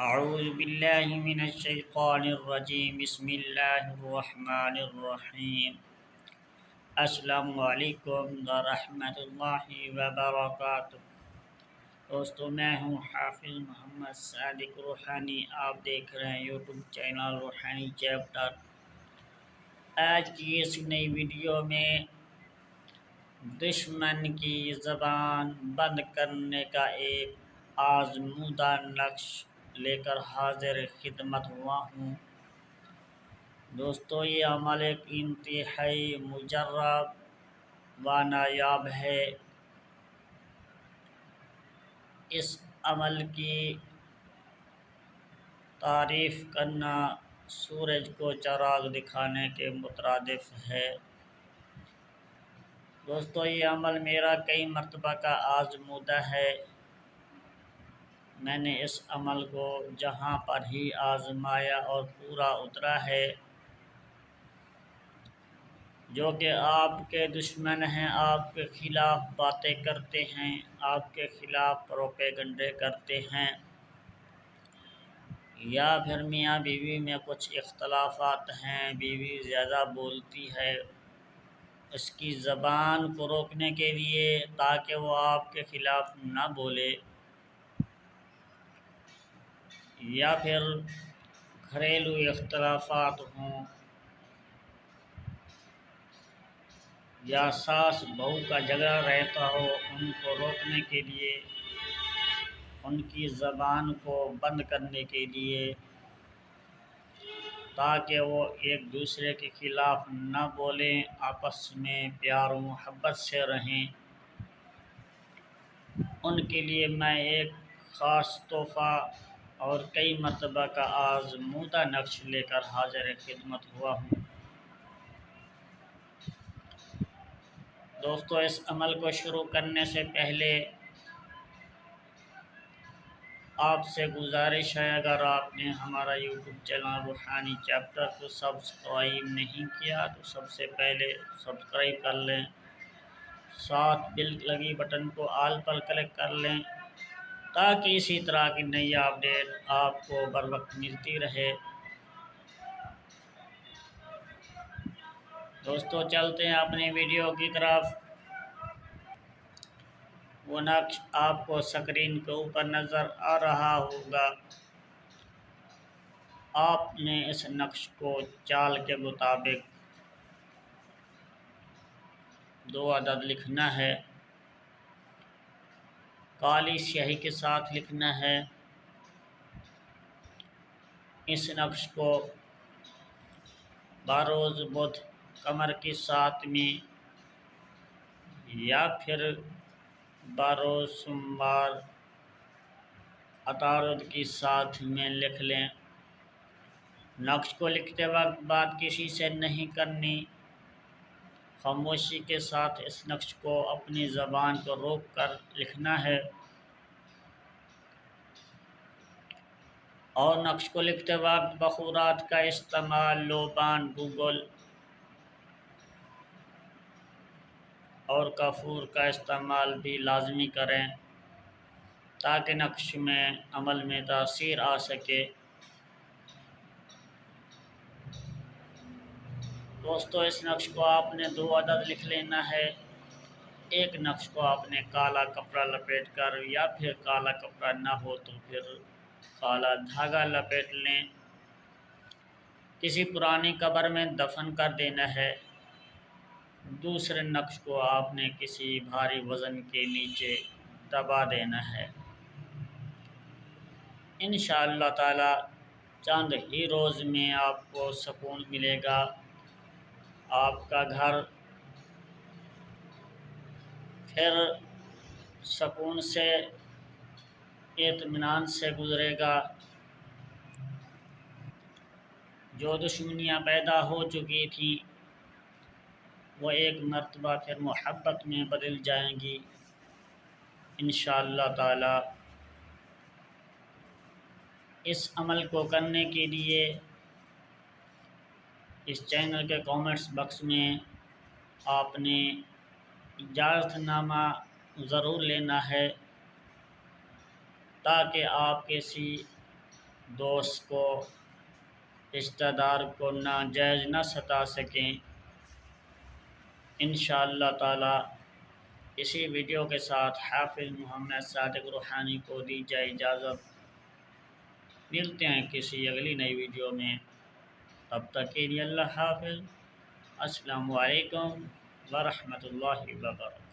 اعوذ باللہ من الشیطان الرجیم بسم اللہ الرحمن الرحیم السلام علیکم ورحمۃ اللہ وبرکاتہ۔ دوستو، میں ہوں حافظ محمد صادق روحانی۔ آپ دیکھ رہے ہیں یوٹیوب چینل روحانی چیپٹر۔ آج کی اس نئی ویڈیو میں دشمن کی زبان بند کرنے کا ایک آزمودہ نقش لے کر حاضر خدمت ہوا ہوں۔ دوستو، یہ عمل ایک انتہائی مجرب و نایاب ہے۔ اس عمل کی تعریف کرنا سورج کو چراغ دکھانے کے مترادف ہے۔ دوستو، یہ عمل میرا کئی مرتبہ کا آزمودہ ہے۔ میں نے اس عمل کو جہاں پر ہی آزمایا اور پورا اترا ہے۔ جو کہ آپ کے دشمن ہیں، آپ کے خلاف باتیں کرتے ہیں، آپ کے خلاف پروپیگنڈے کرتے ہیں، یا پھر میاں بیوی میں کچھ اختلافات ہیں، بیوی زیادہ بولتی ہے، اس کی زبان کو روکنے کے لیے تاکہ وہ آپ کے خلاف نہ بولے، یا پھر گھریلو اختلافات ہوں، یا ساس بہو کا جھگڑا رہتا ہو، ان کو روکنے کے لیے، ان کی زبان کو بند کرنے کے لیے، تاکہ وہ ایک دوسرے کے خلاف نہ بولیں، آپس میں پیار و محبت سے رہیں، ان کے لیے میں ایک خاص تحفہ اور کئی مرتبہ کا آزمودہ نقش لے کر حاضر خدمت ہوا ہوں۔ دوستو، اس عمل کو شروع کرنے سے پہلے آپ سے گزارش ہے، اگر آپ نے ہمارا یوٹیوب چینل روحانی چیپٹر کو سبسکرائب نہیں کیا تو سب سے پہلے سبسکرائب کر لیں، ساتھ بیل لگی بٹن کو آل پر کلک کر لیں تاکہ اسی طرح کی نئی اپڈیٹ آپ کو بر وقت ملتی رہے۔ دوستو، چلتے ہیں اپنی ویڈیو کی طرف۔ وہ نقش آپ کو سکرین کے اوپر نظر آ رہا ہوگا۔ آپ نے اس نقش کو چال کے مطابق 2 عدد لکھنا ہے، کالی سیاہی کے ساتھ لکھنا ہے۔ اس نقش کو بروز بدھ قمر کی 7ویں یا پھر بروز سوموار عطارد کی 7 میں لکھ لیں۔ نقش کو لکھتے وقت بات کسی سے نہیں کرنی، خاموشی کے ساتھ اس نقش کو اپنی زبان کو روک کر لکھنا ہے، اور نقش کو لکھتے وقت بخورات کا استعمال، لوبان، گوگل اور کافور کا استعمال بھی لازمی کریں تاکہ نقش میں عمل میں تاثیر آ سکے۔ دوستو، اس نقش کو آپ نے 2 عدد لکھ لینا ہے۔ ایک نقش کو آپ نے کالا کپڑا لپیٹ کر، یا پھر کالا کپڑا نہ ہو تو پھر کالا دھاگا لپیٹ لیں، کسی پرانی قبر میں دفن کر دینا ہے۔ دوسرے نقش کو آپ نے کسی بھاری وزن کے نیچے دبا دینا ہے۔ انشاءاللہ تعالی چند ہی روز میں آپ کو سکون ملے گا، آپ کا گھر پھر سکون سے، اطمینان سے گزرے گا۔ جو دشمنیاں پیدا ہو چکی تھیں وہ ایک مرتبہ پھر محبت میں بدل جائیں گی انشاءاللہ تعالی۔ اس عمل کو کرنے کے لیے اس چینل کے کامنٹس باکس میں آپ نے اجازت نامہ ضرور لینا ہے تاکہ آپ کسی دوست کو، رشتہ دار کو ناجائز نہ ستا سکیں۔ انشاءاللہ تعالی اسی ویڈیو کے ساتھ حافظ محمد صادق روحانی کو دی جائے اجازت۔ ملتے ہیں کسی اگلی نئی ویڈیو میں، تب تک کے لیے اللہ حافظ۔ السلام علیکم ورحمۃ اللہ وبرکاتہ۔